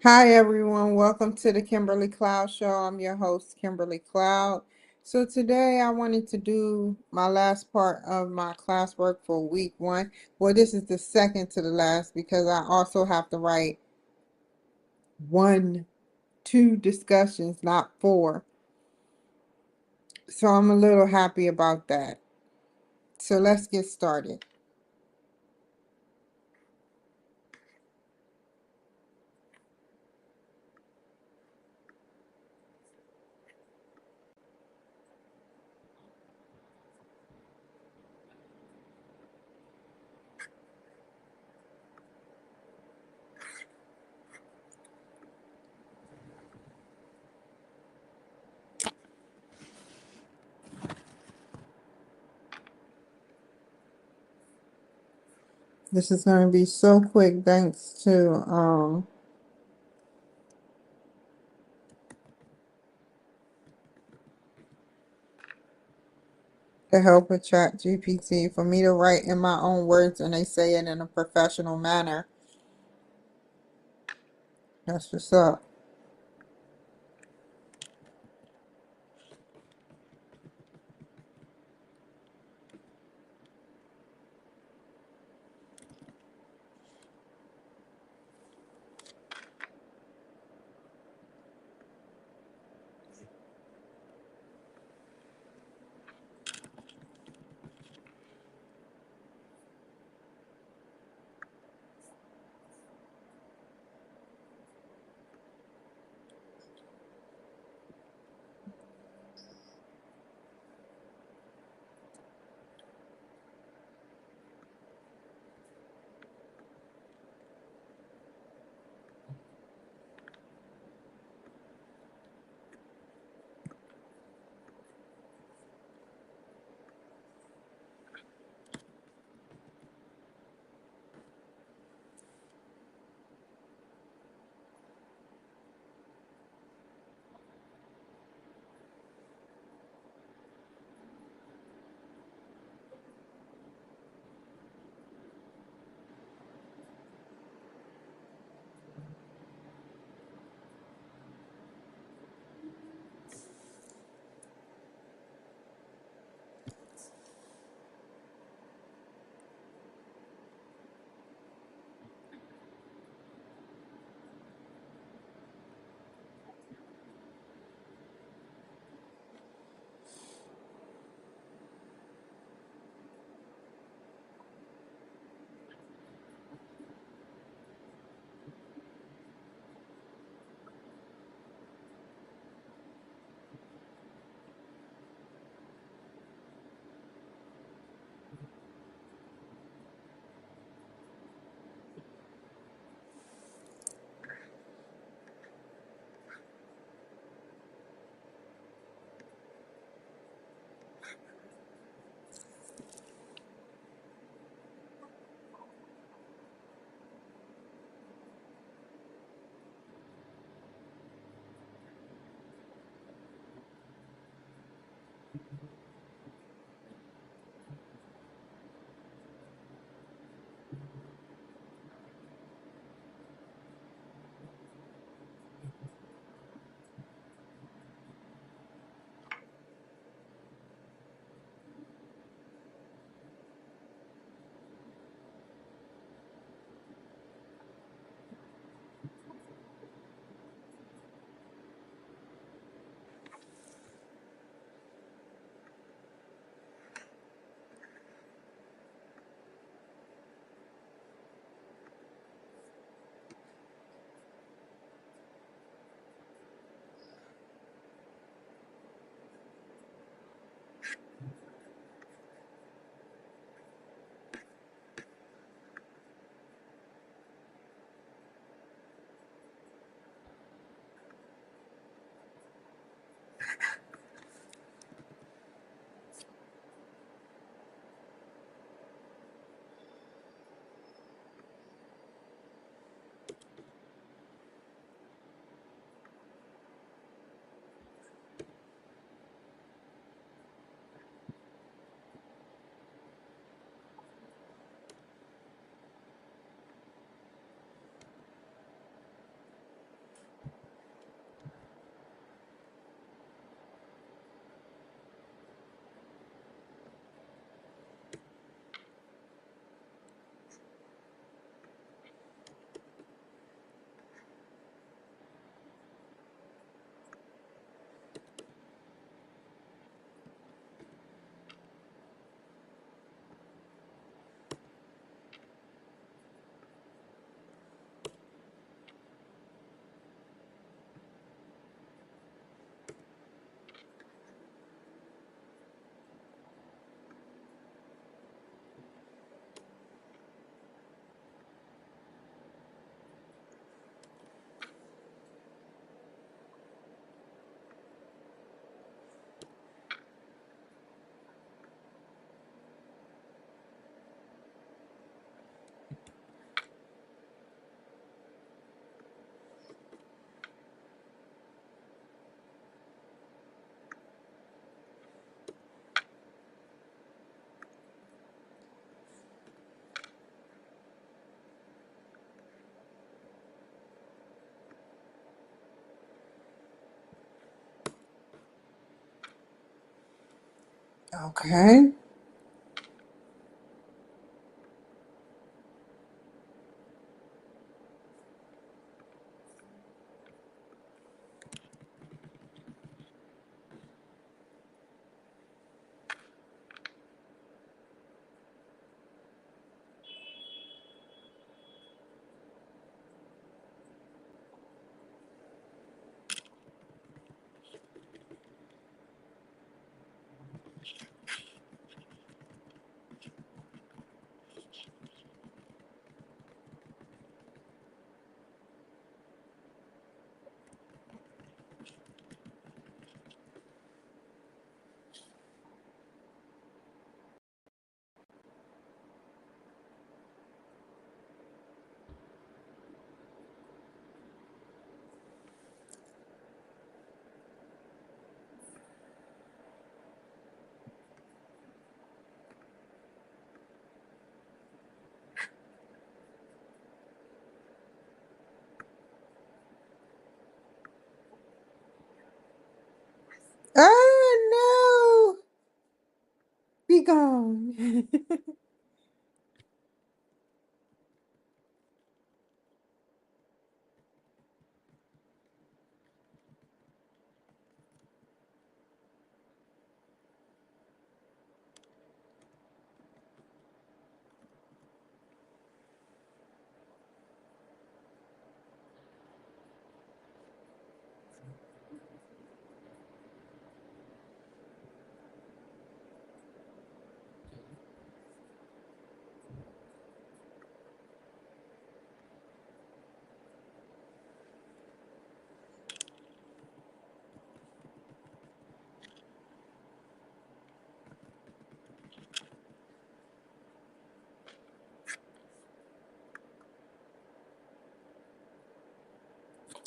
Hi, everyone. Welcome to the Kimberly Cloud Show. I'm your host, Kimberly Cloud. So, today I wanted to do my last part of my classwork for week one. Well, this is the second to the last because I also have to write two discussions, not four. So, I'm a little happy about that. So, let's get started. This is going to be so quick thanks to the help of Chat GPT for me to write in my own words and they say it in a professional manner. That's what's up. Okay. Oh no! Be gone.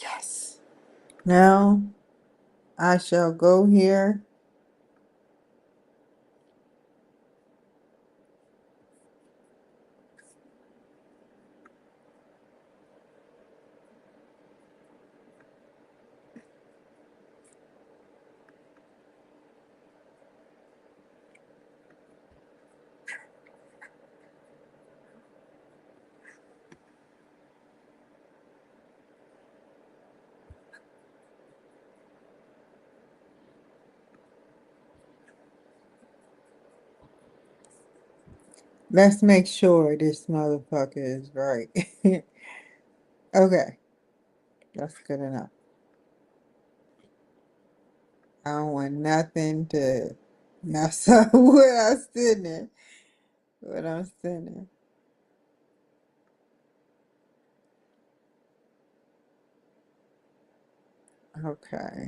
Yes. Now I shall go here. Let's make sure this motherfucker is right. Okay, that's good enough. I don't want nothing to mess up what I'm sending. What I'm sending. Okay.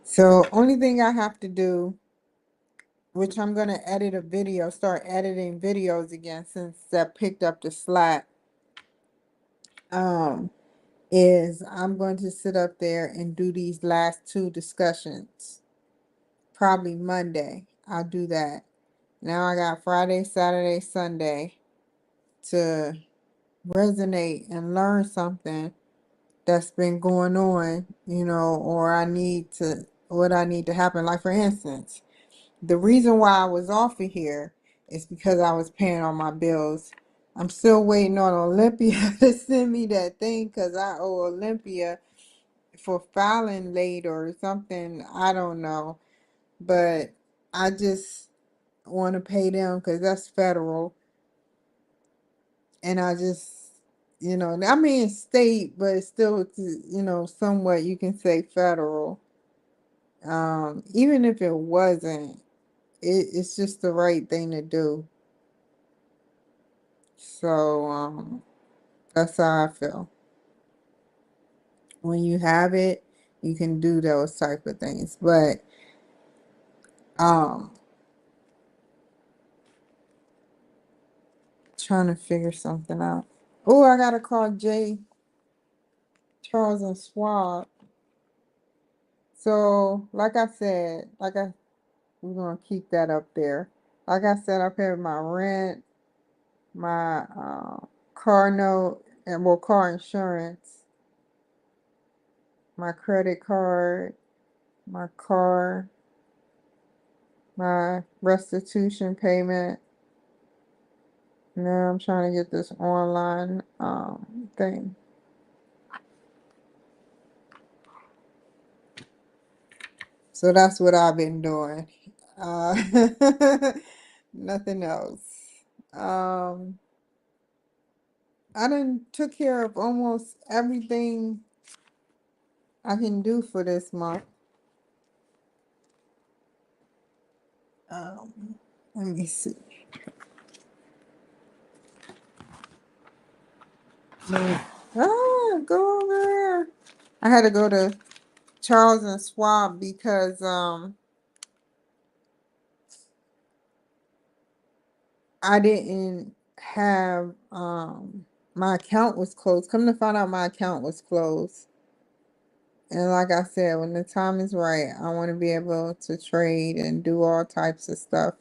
So only thing I have to do, which I'm gonna edit a video, start editing videos again since that picked up the slack. Um, is I'm going to sit up there and do these last two discussions. Probably Monday. I'll do that. Now I got Friday, Saturday, Sunday to resonate and learn something that's been going on, or what I need to happen. Like for instance, the reason why I was off of here is because I was paying all my bills. I'm still waiting on Olympia to send me that thing because I owe Olympia for filing late or something. I don't know. But I just want to pay them because that's federal. And I just, I mean, it's state, but it's still, somewhat you can say federal. Even if it wasn't, it's just the right thing to do. So, that's how I feel. When you have it, you can do those type of things. But, um, trying to figure something out. Oh, I gotta call Jay, Charles, and Schwab. So, like I said, we're gonna keep that up there. Like I said, I pay my rent, my car note, and well, car insurance, my credit card, my car, my restitution payment. Now I'm trying to get this online thing. So that's what I've been doing. Uh, nothing else. Um, I done took care of almost everything I can do for this month. Let me see. Go over there. I had to go to Charles and Schwab because I didn't have my account was closed. Come to find out my account was closed. And like I said, when the time is right, I want to be able to trade and do all types of stuff.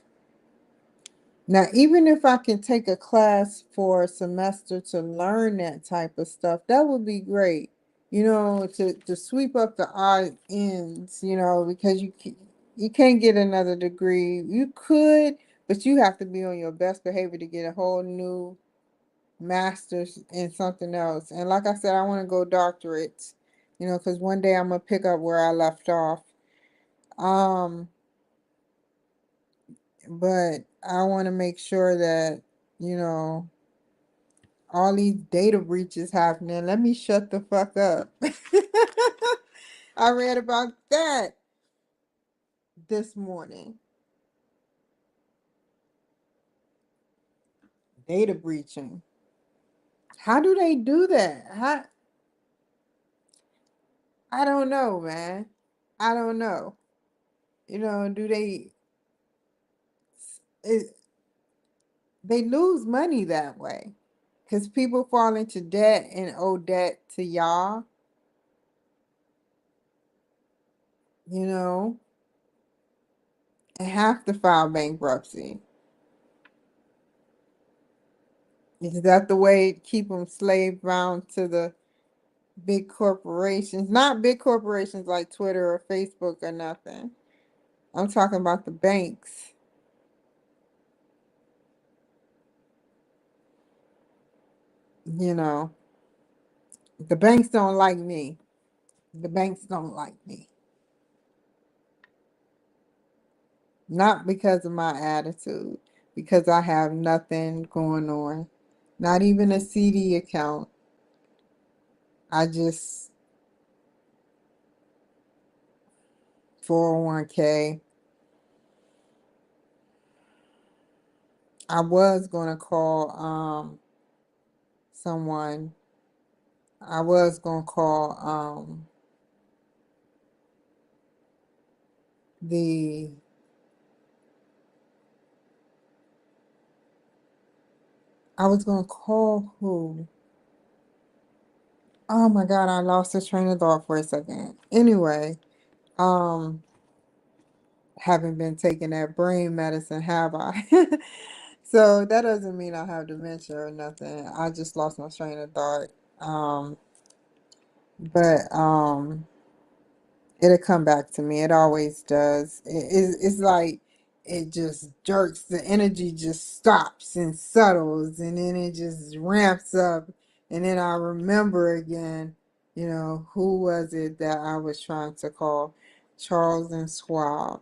Now, even if I can take a class for a semester to learn that type of stuff, that would be great. You know, to sweep up the odd ends, you know, because you can't get another degree. You could, but you have to be on your best behavior to get a whole new master's in something else. And like I said, I want to go doctorate, you know, because one day I'm gonna pick up where I left off. Um, but I want to make sure that, you know, all these data breaches happening. Let me shut the fuck up. I read about that this morning. Data breaching. How do they do that? How, I don't know, man. I don't know. You know, do it, they lose money that way? Because people fall into debt and owe debt to y'all, you know, and have to file bankruptcy. Is that the way to keep them slave bound to the big corporations? Not big corporations like Twitter or Facebook or nothing. I'm talking about the banks. You know, the banks don't like me. The banks don't like me. Not because of my attitude, because I have nothing going on. Not even a CD account. I just 401k. I was gonna call someone. I was gonna call the I was gonna call who? Oh my God, I lost the train of thought for a second. Anyway, um, haven't been taking that brain medicine, have I? So that doesn't mean I have dementia or nothing. I just lost my train of thought. Um, but it'll come back to me. It always does. It's like it just jerks. The energy just stops and settles, and then it just ramps up, and then I remember again. You know, who was it that I was trying to call? Charles and Schwab.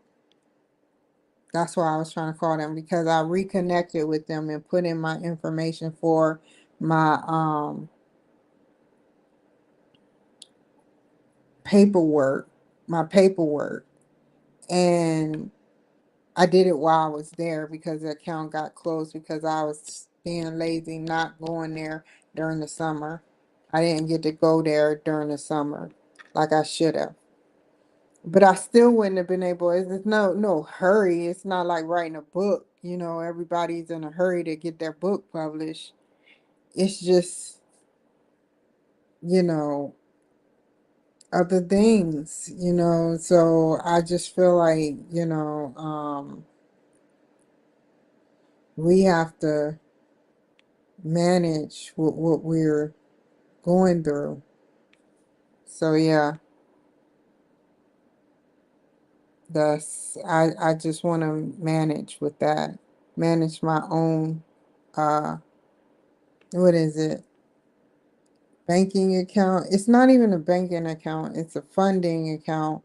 That's why I was trying to call them because I reconnected with them and put in my information for my paperwork, my paperwork, and I did it while I was there because the account got closed because I was being lazy, not going there during the summer. I didn't get to go there during the summer like I should have. But I still wouldn't have been able. It's no hurry. It's not like writing a book. You know, everybody's in a hurry to get their book published. It's just, you know, other things, you know. So I just feel like, we have to manage what we're going through. So yeah, I just want to manage with that, manage my own, uh, what is it? Banking account. It's not even a banking account, it's a funding account,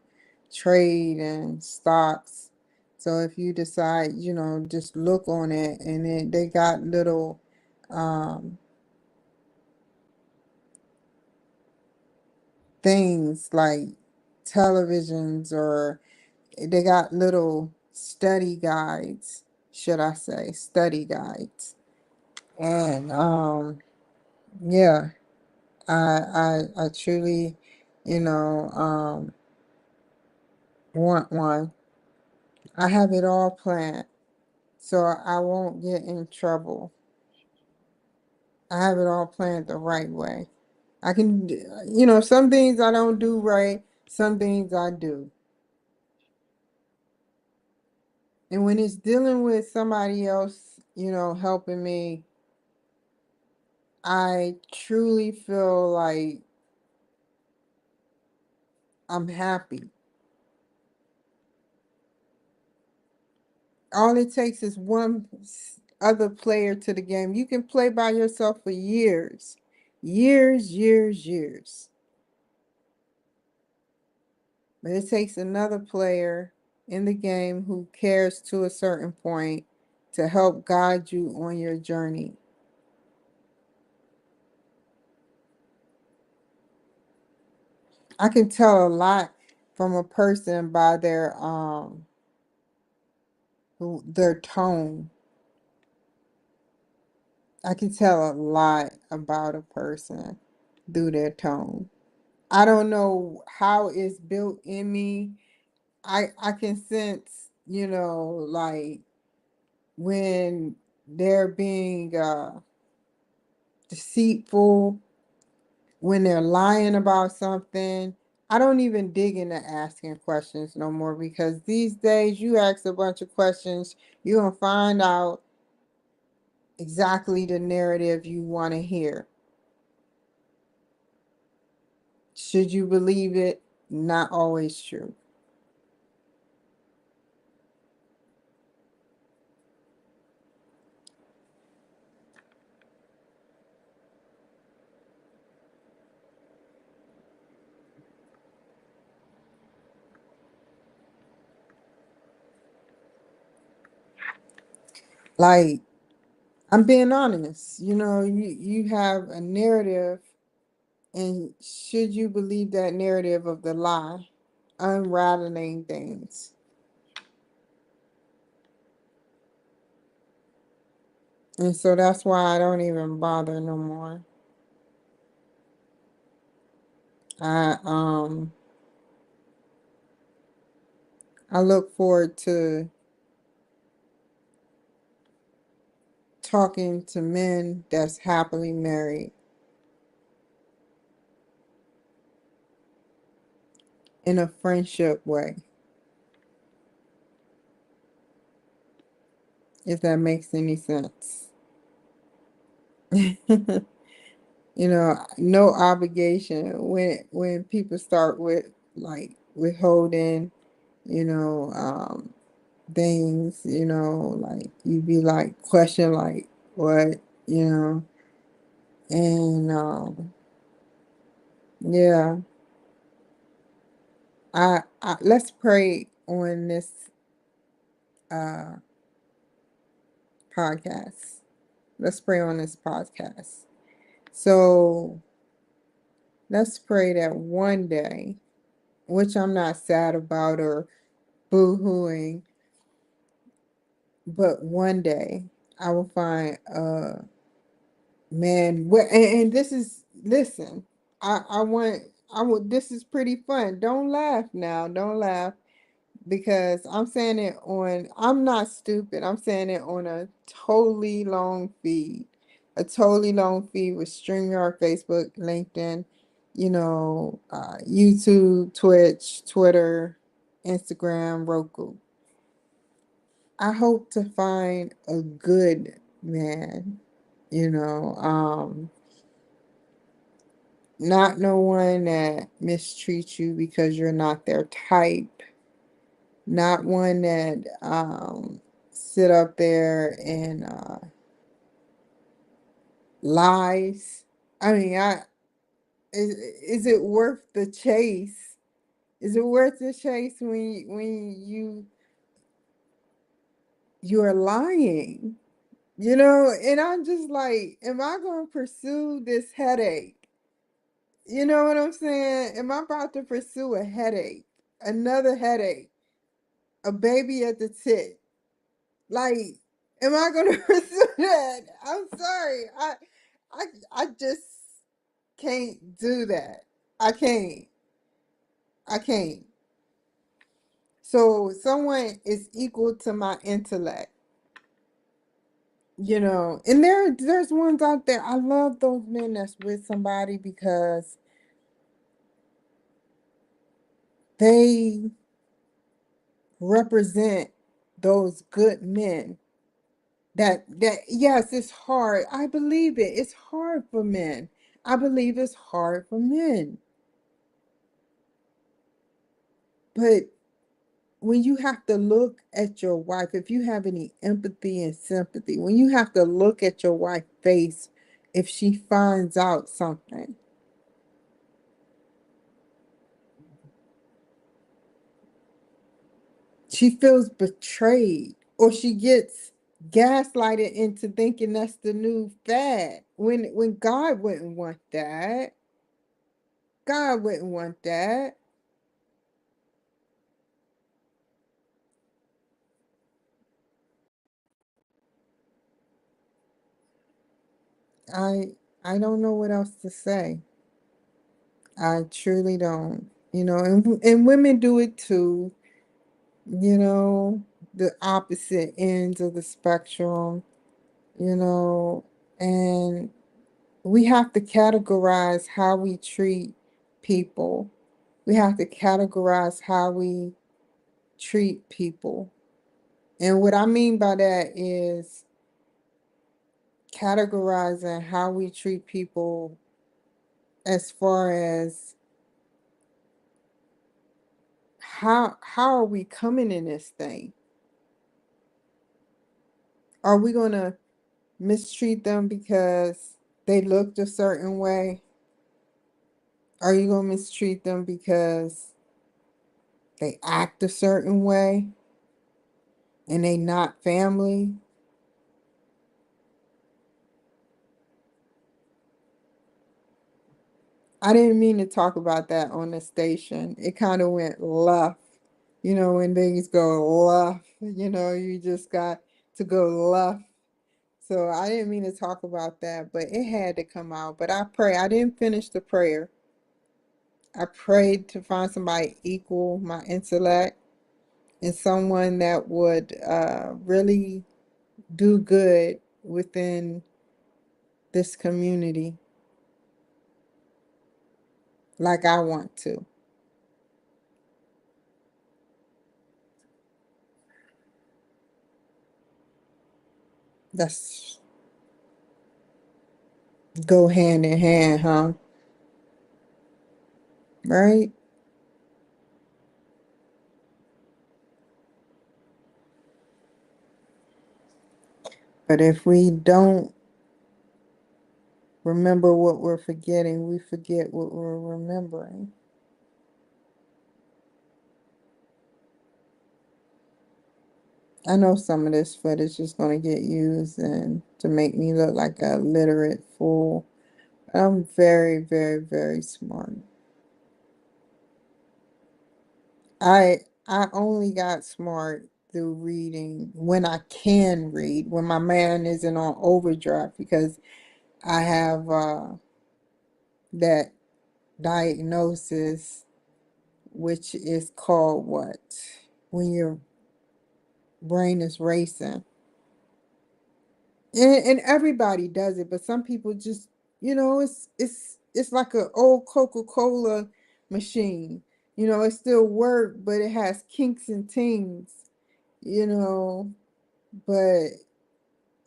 trade and stocks. So if you decide, just look on it and they got little um, things like televisions, or they got little study guides, should I say, study guides. And yeah, I truly, you know, want one. I have it all planned, so I won't get in trouble. I have it all planned the right way. I can, some things I don't do right, some things I do. And when it's dealing with somebody else, helping me, I truly feel like I'm happy. All it takes is one other player to the game. You can play by yourself for years, years, years, years. But it takes another player in the game who cares to a certain point to help guide you on your journey. I can tell a lot from a person by their tone. I can tell a lot about a person through their tone. I don't know how it's built in me. I can sense, like when they're being deceitful, when they're lying about something. I don't even dig into asking questions no more, because these days you ask a bunch of questions, you're going to find out exactly the narrative you want to hear. Should you believe it? Not always true. Like, I'm being honest. You have a narrative, and should you believe that narrative of the lie, unraveling things? And so that's why I don't even bother no more. I um I look forward to talking to men that's happily married in a friendship way, if that makes any sense. No obligation. When people start with, like, withholding, you know, um, things, like you be like question, like, what, you know, and yeah, let's pray on this uh podcast. Let's pray on this podcast. So let's pray that one day, which I'm not sad about or boo-hooing, but one day I will find a man. And this is, listen, I want, this is pretty fun. Don't laugh now. Don't laugh, because I'm not stupid. I'm saying it on a totally long feed. A totally long feed with StreamYard, Facebook, LinkedIn, YouTube, Twitch, Twitter, Instagram, Roku. I hope to find a good man, not no one that mistreats you because you're not their type. not one that sit up there and lies. I mean, is it worth the chase? Is it worth the chase when you are lying? You know, and I'm just like, am I going to pursue this headache? You know what I'm saying? Am I about to pursue a headache? Another headache? A baby at the tit? Like, am I going to pursue that? I'm sorry. I I just can't do that. I can't. I can't. So someone is equal to my intellect, you know. And there's ones out there. I love those men that's with somebody because they represent those good men. That yes, it's hard. I believe it. It's hard for men. I believe it's hard for men. But when you have to look at your wife, if you have any empathy and sympathy, when you have to look at your wife's face, if she finds out something, she feels betrayed or she gets gaslighted into thinking that's the new fad. When God wouldn't want that. God wouldn't want that. I I don't know what else to say. I truly don't. You know, and women do it too. You know, the opposite ends of the spectrum, you know, and we have to categorize how we treat people. We have to categorize how we treat people. And what I mean by that is categorizing how we treat people as far as how are we coming in this thing? Are we going to mistreat them because they looked a certain way? Are you going to mistreat them because they act a certain way and they not family? I didn't mean to talk about that on the station. It kind of went left. You know, when things go left, you know, you just got to go left. So I didn't mean to talk about that, but it had to come out. But I pray. I didn't finish the prayer. I prayed to find somebody equal my intellect and someone that would really do good within this community like I want to. That's go hand in hand, huh? Right? But if we don't remember what we're forgetting, we forget what we're remembering. I know some of this footage is going to get used and to make me look like a literate fool. I'm very, very, very smart. I I only got smart through reading when I can read, when my mind isn't on overdrive because I have that diagnosis, which is called what? When your brain is racing. And everybody does it, but some people just, you know, it's like an old Coca-Cola machine. You know, it still work, but it has kinks and tings, you know. But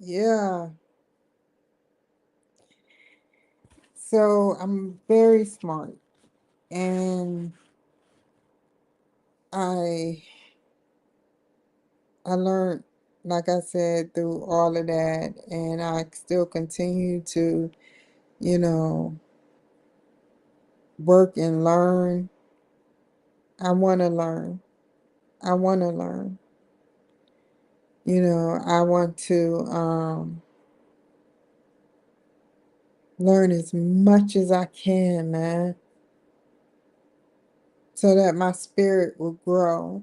yeah, so I'm very smart and I I learned, like I said, through all of that, and I still continue to, you know, work and learn. I want to learn. I want to learn. I want to learn as much as I can, man, so that my spirit will grow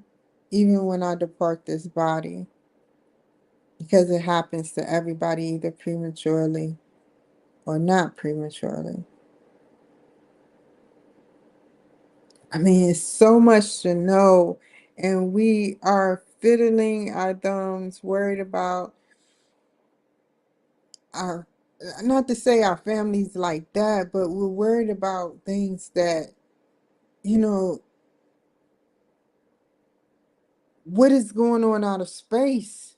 even when I depart this body, because it happens to everybody either prematurely or not prematurely. I mean, it's so much to know, and we are fiddling our thumbs, worried about our, not to say our families like that, but we're worried about things that, you know, what is going on out of space?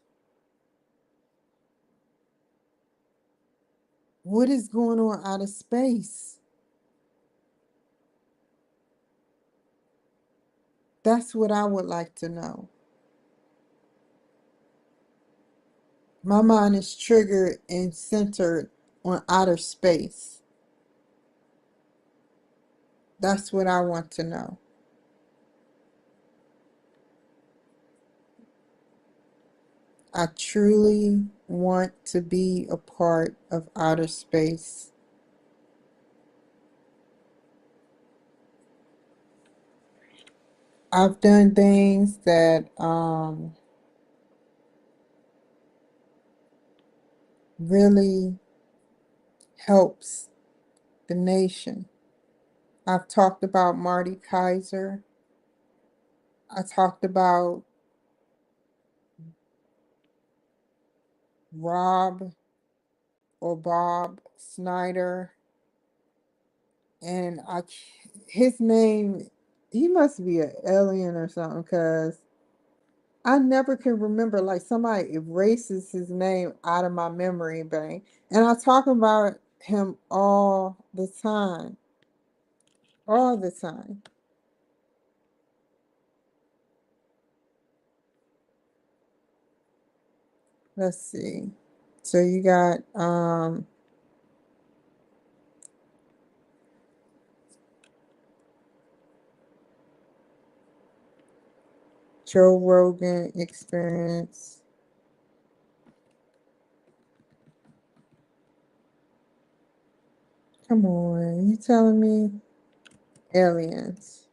What is going on out of space? That's what I would like to know. My mind is triggered and centered on outer space. That's what I want to know. I truly want to be a part of outer space. I've done things that really helps the nation. I've talked about Marty Kaiser. I talked about Rob or Bob Snyder, and his name, he must be an alien or something, because I never can remember, like somebody erases his name out of my memory bank. And I talk about him all the time. All the time. Let's see. So you got Joe Rogan Experience. Come on, you telling me aliens?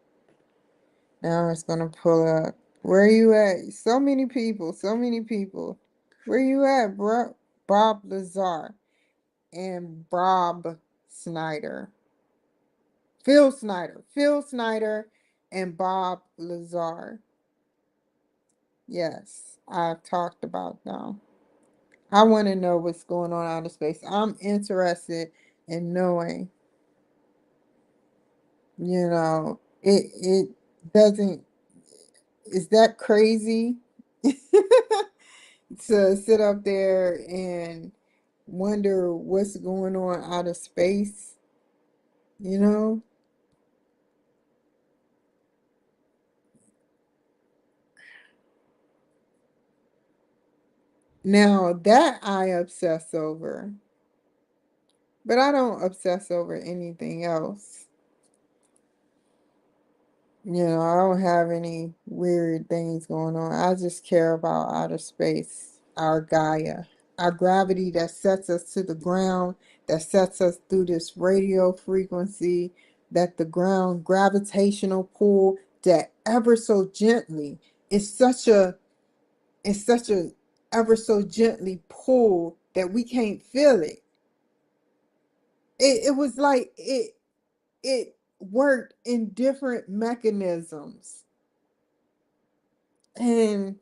Now it's gonna pull up. Where you at? So many people, so many people. Where you at, bro? Bob Lazar and Bob Snyder. Phil Snyder, and Bob Lazar. Yes, I've talked about them. I want to know what's going on out of space. I'm interested in knowing. It doesn't. Is that crazy to sit up there and wonder what's going on out of space? You know. Now that I obsess over, but I don't obsess over anything else. I don't have any weird things going on. I just care about outer space, our Gaia, our gravity that sets us to the ground, that sets us through this radio frequency, that the ground gravitational pull that ever so gently, it's such a ever so gently pull that we can't feel it. It was like it worked in different mechanisms. And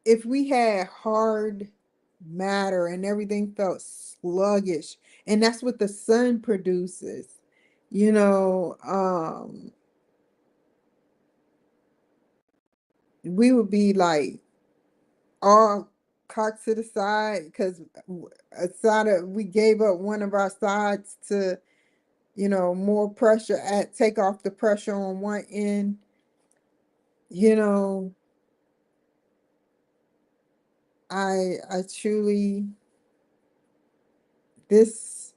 if we had hard matter and everything felt sluggish, and that's what the sun produces, you know, we would be like all cocked to the side, because we gave up one of our sides to more pressure take off the pressure on one end. You know, I truly, this,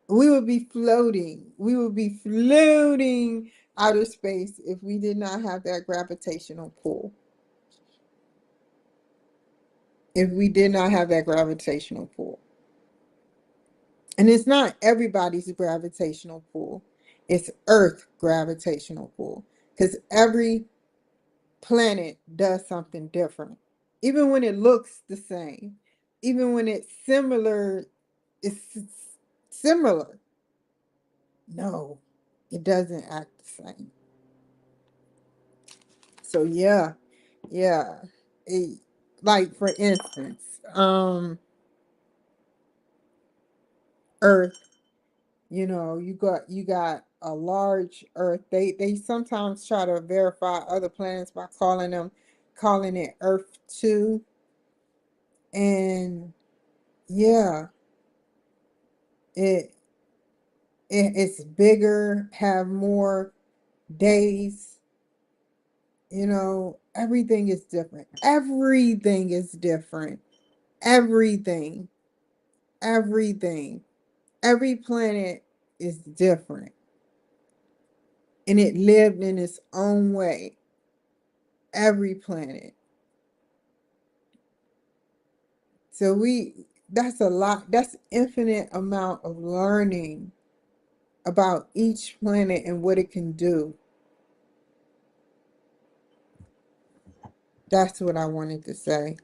we would be floating outer space if we did not have that gravitational pull. If we did not have that gravitational pull. And it's not everybody's gravitational pull. It's Earth gravitational pull. Because every planet does something different. Even when it looks the same, even when it's similar. No, it doesn't act the same. So yeah. It, like for instance, Earth, you got a large Earth. They sometimes try to verify other planets by calling it Earth 2. And yeah, it it's bigger, have more days. Everything is different. Everything is different. Everything. Everything. Every planet is different. And it lived in its own way. Every planet. So that's a lot. That's infinite amount of learning about each planet and what it can do. That's what I wanted to say.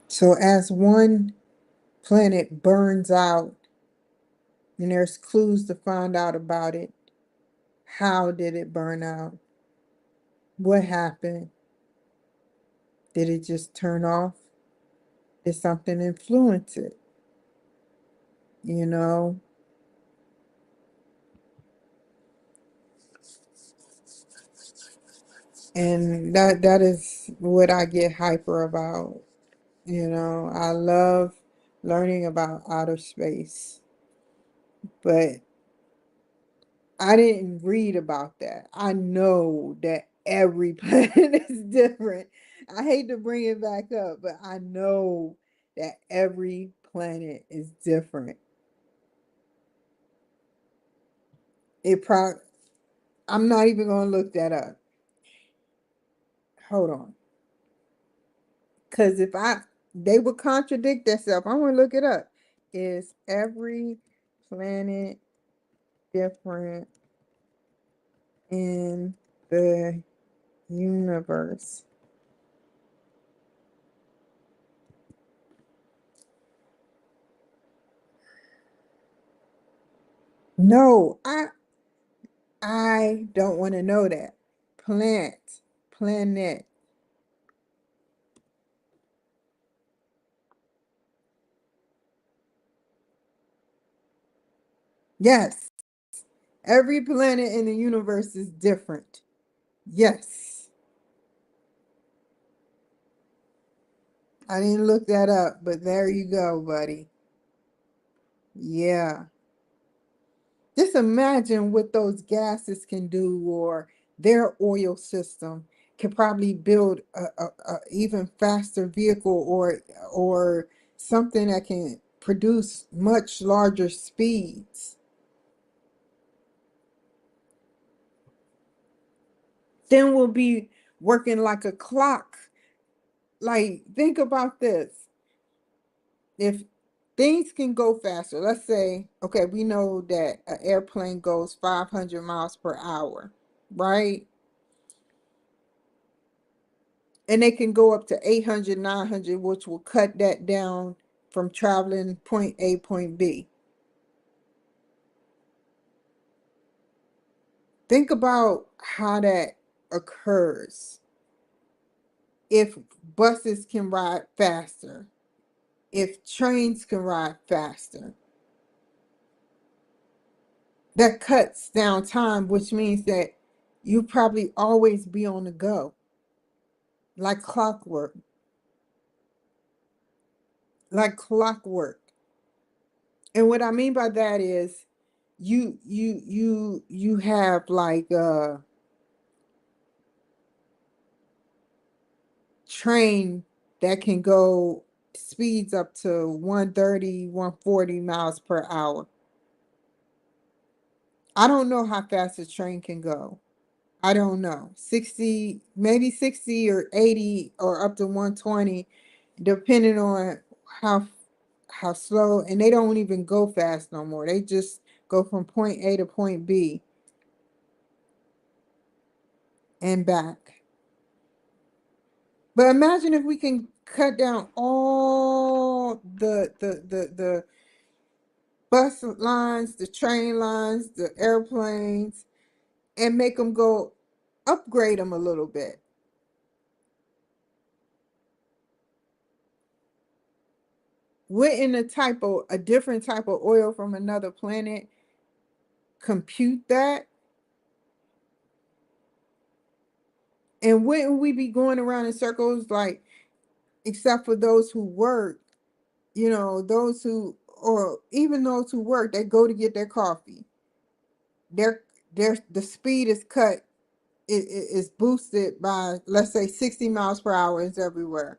So as one planet burns out, and there's clues to find out about it. How did it burn out? What happened? Did it just turn off? Did something influence it? You know? And that is what I get hyper about. I love learning about outer space, but I didn't read about that. I know that every planet is different. I hate to bring it back up, but I know that every planet is different. It pro I'm not even gonna look that up. Hold on. Cause if they would contradict themselves. I wanna look it up. Is every planet different in the universe? No, I don't want to know that. Planet. Yes, every planet in the universe is different. Yes, I didn't look that up, but there you go, buddy. Yeah. Just imagine what those gases can do, or their oil system can probably build a even faster vehicle, or something that can produce much larger speeds. Then we'll be working like a clock. Like, think about this. If things can go faster, let's say, okay, we know that an airplane goes 500 miles per hour, right? And they can go up to 800, 900, which will cut that down from traveling point A, point B. Think about how that occurs. if buses can ride faster, if trains can ride faster, that cuts down time, which means that you probably always be on the go, like clockwork, like clockwork. And what I mean by that is you have like a train that can go speeds up to 130, 140 miles per hour. I don't know how fast a train can go. I don't know. 60, maybe 60 or 80 or up to 120, depending on how how slow, and they don't even go fast no more. They just go from point A to point B and back. But imagine if we can cut down all the bus lines, the train lines, the airplanes, and make them go upgrade them a little bit. Wouldn't a different type of oil from another planet compute that? And wouldn't we be going around in circles, like, except for those who work, those who, or even those who work, they go to get their coffee. Their the speed is cut, is boosted by, let's say, 60 miles per hour is everywhere,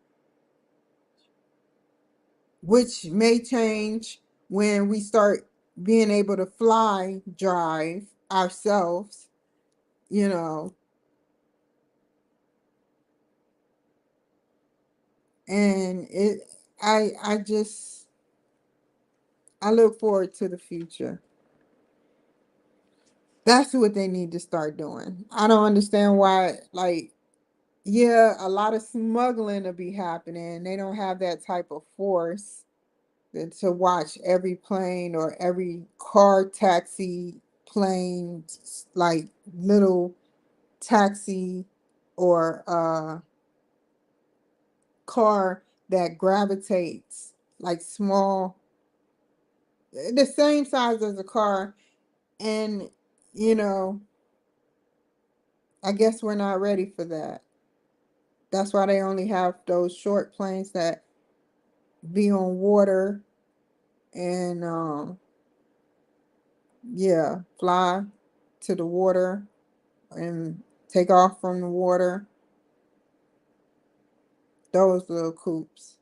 which may change when we start being able to fly, drive ourselves, you know, and I just, I look forward to the future. That's what they need to start doing. I don't understand why, like, yeah, a lot of smuggling will be happening. They don't have that type of force to watch every plane or every car taxi plane, like little taxi or car that gravitates, like small, the same size as a car. And, you know, I guess we're not ready for that. That's why they only have those short planes that be on water and yeah, fly to the water and take off from the water. Those little coops.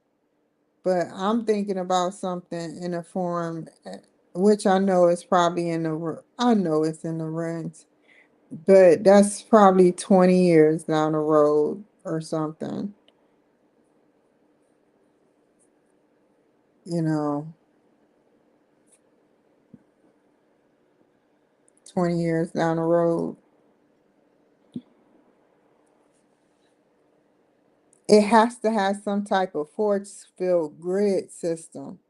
But I'm thinking about something in a form, which I know is probably I know it's in the ruins, but that's probably 20 years down the road or something, you know, 20 years down the road. It has to have some type of force field grid system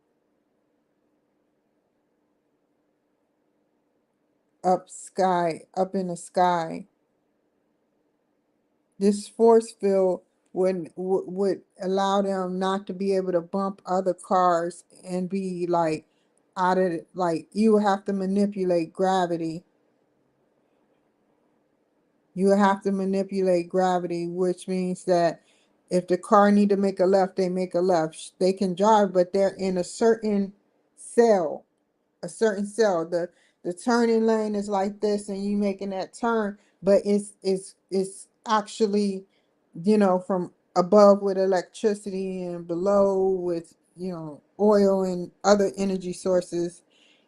up in the sky. This force field would allow them not to be able to bump other cars and be like out of, like, you would have to manipulate gravity. You would have to manipulate gravity, which means that if the car need to make a left, they make a left. They can drive, but they're in cell, a certain cell. The turning lane is like this, and you making that turn, but it's actually, from above with electricity and below with, oil and other energy sources.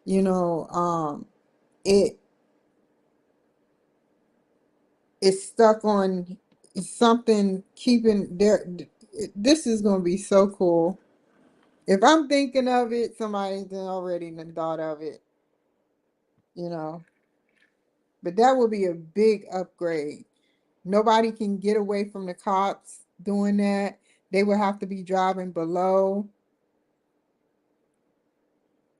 You know, it is stuck on something keeping there. This is gonna be so cool. If I'm thinking of it, somebody's already done thought of it, you know. But that would be a big upgrade. Nobody can get away from the cops doing that. They would have to be driving below.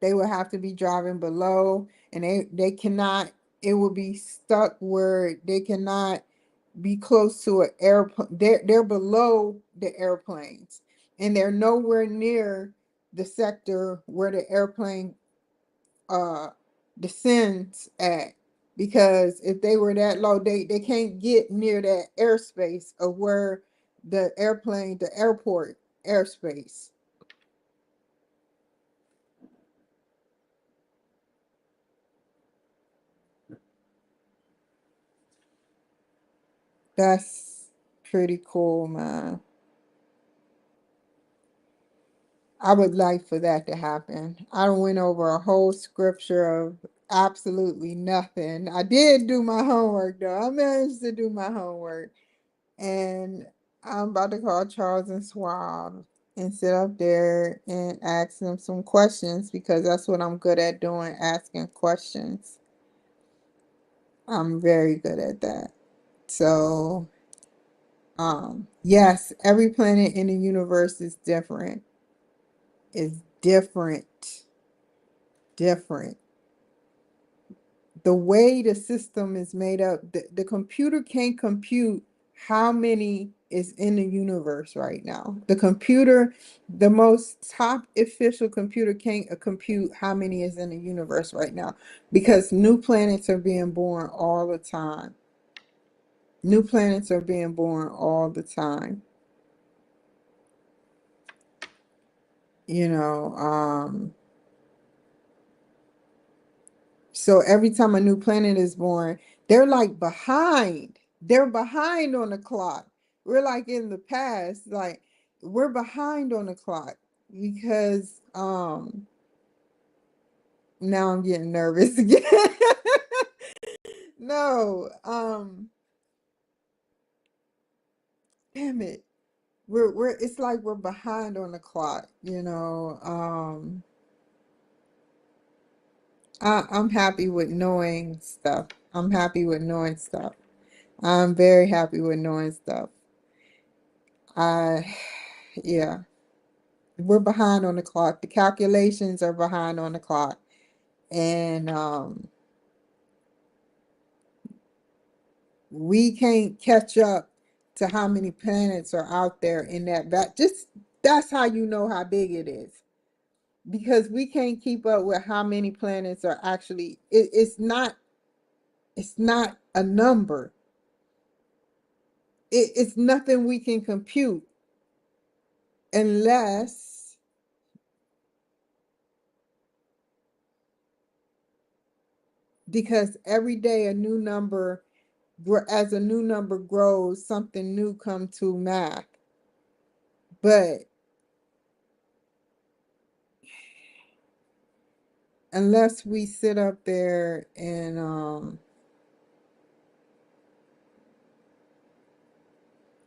They would have to be driving below, and they cannot. It would be stuck where they cannot. be close to an airplane. They're below the airplanes, and they're nowhere near the sector where the airplane uh descends at. Because if they were that low, they can't get near that airspace of where the airport airspace. That's pretty cool, man. I would like for that to happen. I went over a whole scripture of absolutely nothing. I did do my homework though. I managed to do my homework. And I'm about to call Charles and Schwab and sit up there and ask them some questions, because that's what I'm good at doing, asking questions. I'm very good at that. So, yes, every planet in the universe is different. Is different. Different. The way the system is made up, the computer can't compute how many is in the universe right now. The computer, the most top official computer, can't compute how many is in the universe right now, because new planets are being born all the time. New planets are being born all the time. You know, so every time a new planet is born, they're like behind. They're behind on the clock. We're like in the past, like we're behind on the clock, because now I'm getting nervous again. No, damn it. We're it's like we're behind on the clock, you know. I'm happy with knowing stuff. I'm happy with knowing stuff. I'm very happy with knowing stuff. I, yeah, we're behind on the clock. The calculations are behind on the clock. And we can't catch up to how many planets are out there in that just that's how you know how big it is. Because we can't keep up with how many planets are actually it's not a number. It's nothing we can compute, unless because every day a new number, as a new number grows, something new comes to math. But unless we sit up there and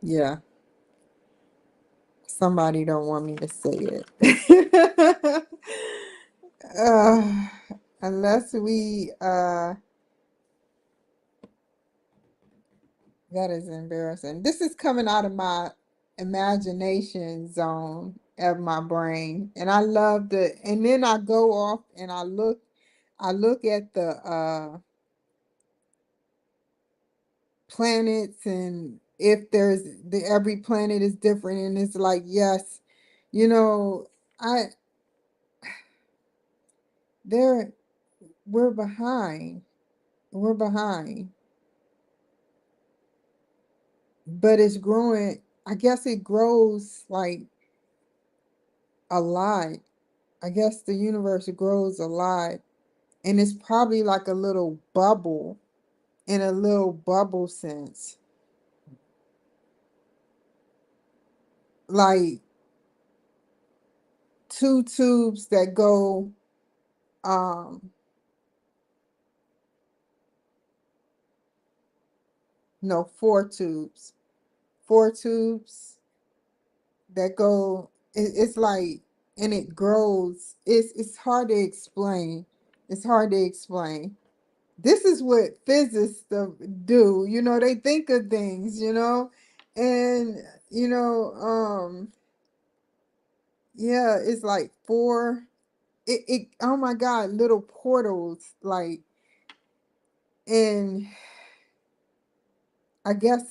yeah, somebody don't want me to say it. uh, unless we that is embarrassing. This is coming out of my imagination zone of my brain, and I love the. And then I go off and I look at the planets, and if there's every planet is different, and it's like, yes, you know, I there we're behind. We're behind, but it's growing. I guess it grows like a lot. I guess the universe grows a lot, and it's probably like a little bubble, in a little bubble sense, like two tubes that go, um no, four tubes that go, it's like, and it grows. It's hard to explain. It's hard to explain. This is what physicists do, you know. They think of things, you know. And you know, yeah, it's like four, it oh my god, little portals, like, and I guess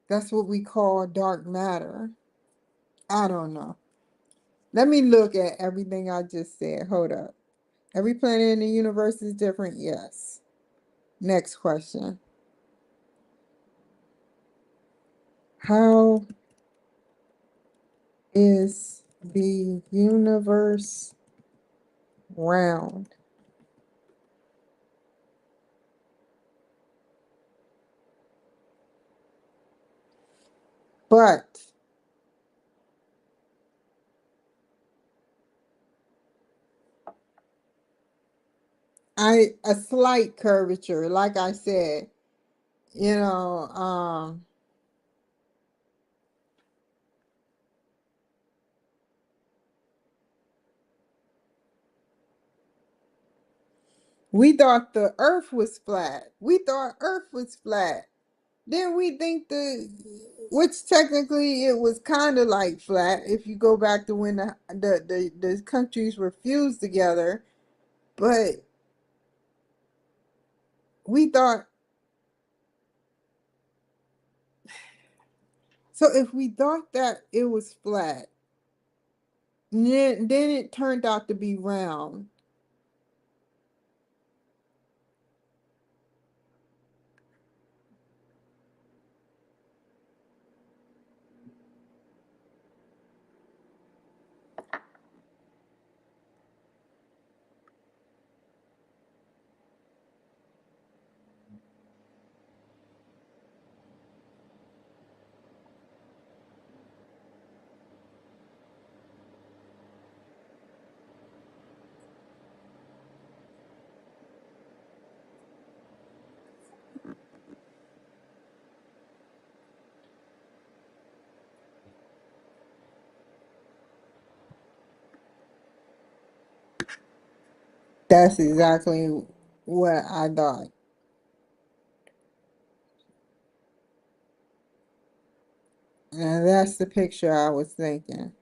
that's what we call dark matter. I don't know. Let me look at everything I just said. Hold up. Every planet in the universe is different? Yes. Next question. How is the universe round? But a slight curvature, like I said, you know, we thought the earth was flat. We thought earth was flat. Then we think which technically it was kind of like flat if you go back to when the countries were fused together. But we thought, so if we thought that it was flat, then it turned out to be round. That's exactly what I thought. And that's the picture I was thinking.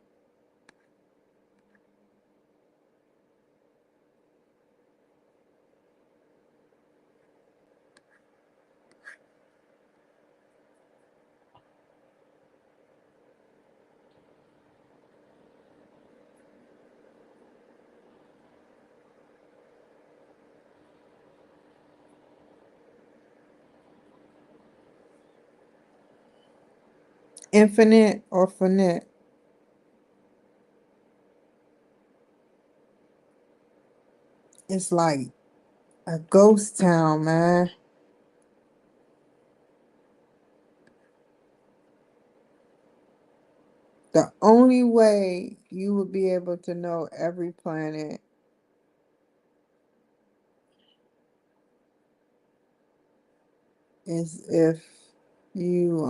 Infinite or finite? It's like a ghost town, man. The only way you would be able to know every planet is if you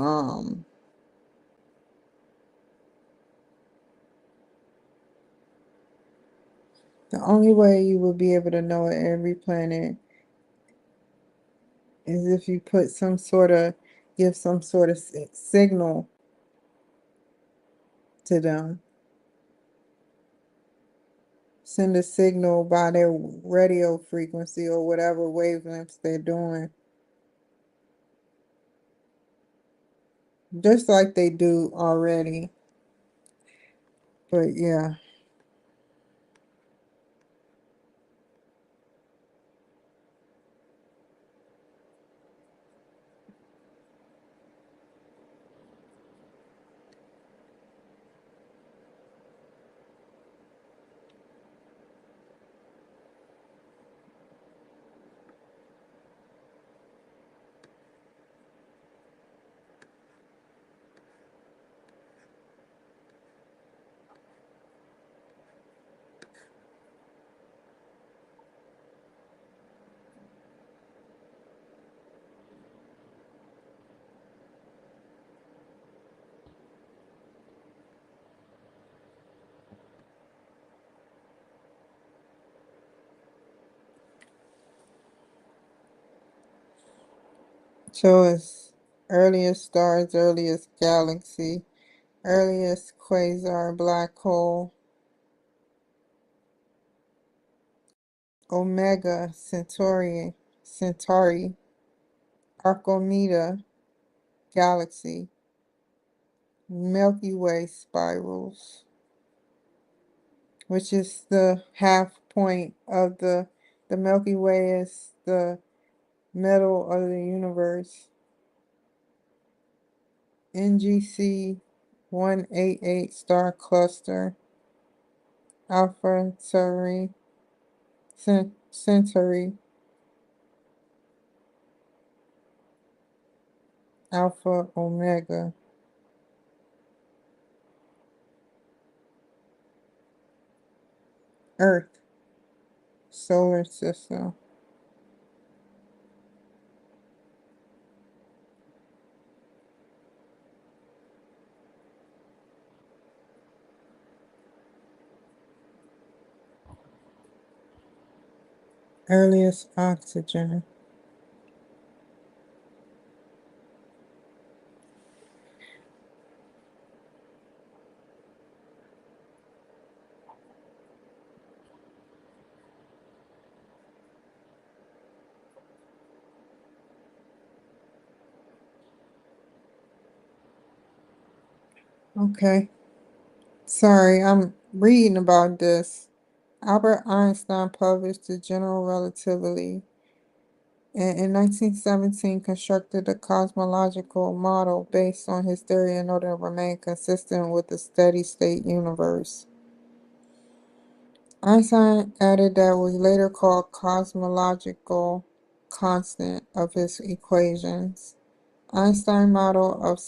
the only way you will be able to know every planet is if you put some sort of give some sort of signal to them. Send a signal by their radio frequency or whatever wavelengths they're doing. Just like they do already. But yeah. So it's earliest stars, earliest galaxy, earliest quasar, black hole, Omega Centauri, Arcomeda galaxy, Milky Way spirals, which is the half point of the Milky Way is the middle of the universe. NGC 188 star cluster, Alpha Centauri, Alpha Omega, Earth, solar system. Earliest oxygen. Okay, sorry, I'm reading about this. Albert Einstein published the general relativity and in 1917 constructed a cosmological model based on his theory in order to remain consistent with the steady state universe. Einstein added that was later called cosmological constant of his equations. Einstein model of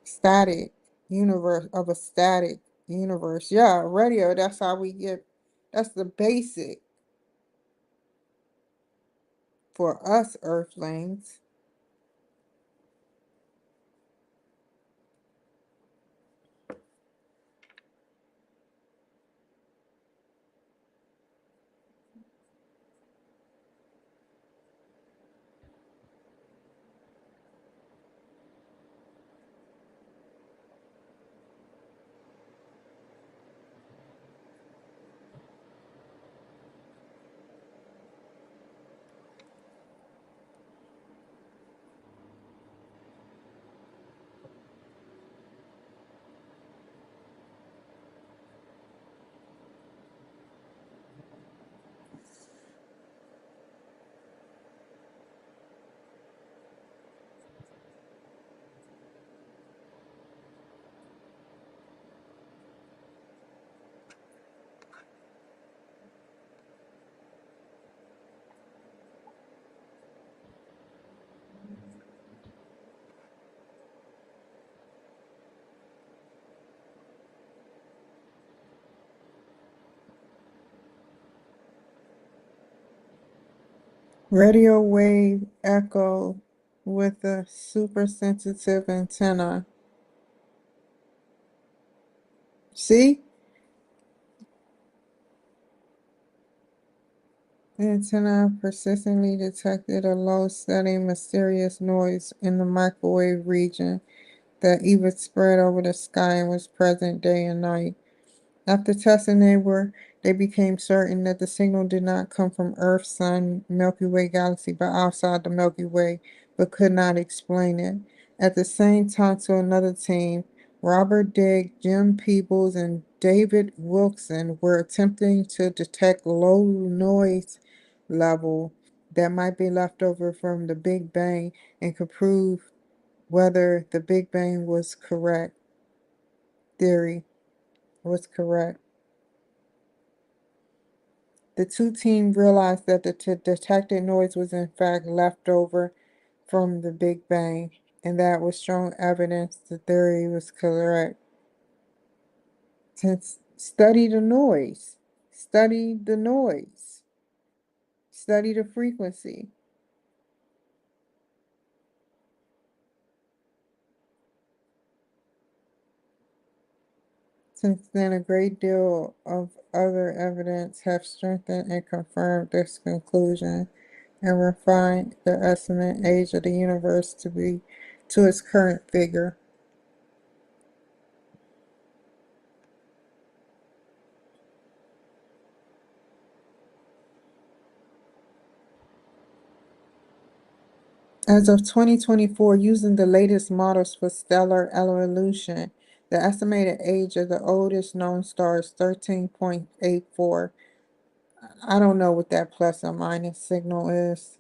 static universe of a static universe. Yeah, radio, that's how we get, that's the basic for us earthlings. Radio wave echo with a super sensitive antenna. See? The antenna persistently detected a low, steady, mysterious noise in the microwave region that even spread over the sky and was present day and night. After testing they became certain that the signal did not come from Earth, Sun, Milky Way galaxy, but outside the Milky Way, but could not explain it. At the same time, to another team, Robert Digg, Jim Peebles, and David Wilson were attempting to detect low noise level that might be left over from the Big Bang and could prove whether the Big Bang was correct theory was correct. The two teams realized that the detected noise was in fact left over from the Big Bang, and that was strong evidence the theory was correct. Since study the noise, study the noise, study the frequency. Since then, a great deal of other evidence have strengthened and confirmed this conclusion and refined the estimate age of the universe to its current figure. As of 2024, using the latest models for stellar evolution, the estimated age of the oldest known star is 13.84. I don't know what that plus or minus signal is.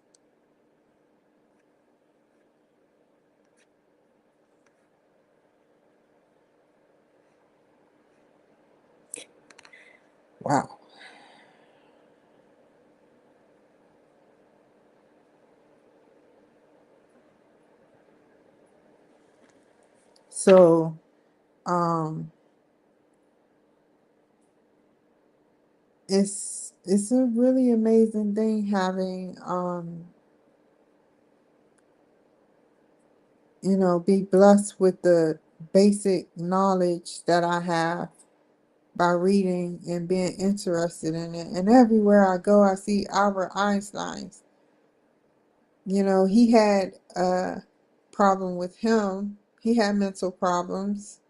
Wow. So, um, it's a really amazing thing having be blessed with the basic knowledge that I have by reading and being interested in it. And everywhere I go, I see Albert Einstein's. He had a problem with him. He had mental problems.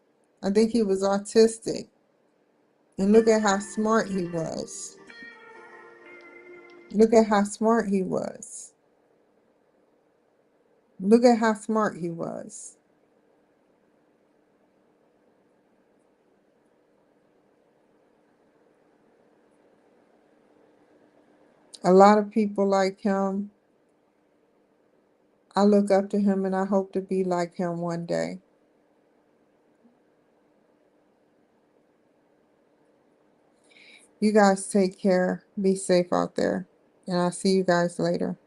I think he was autistic. And look at how smart he was. Look at how smart he was. Look at how smart he was. A lot of people like him. I look up to him and I hope to be like him one day. You guys take care. Be safe out there. And I'll see you guys later.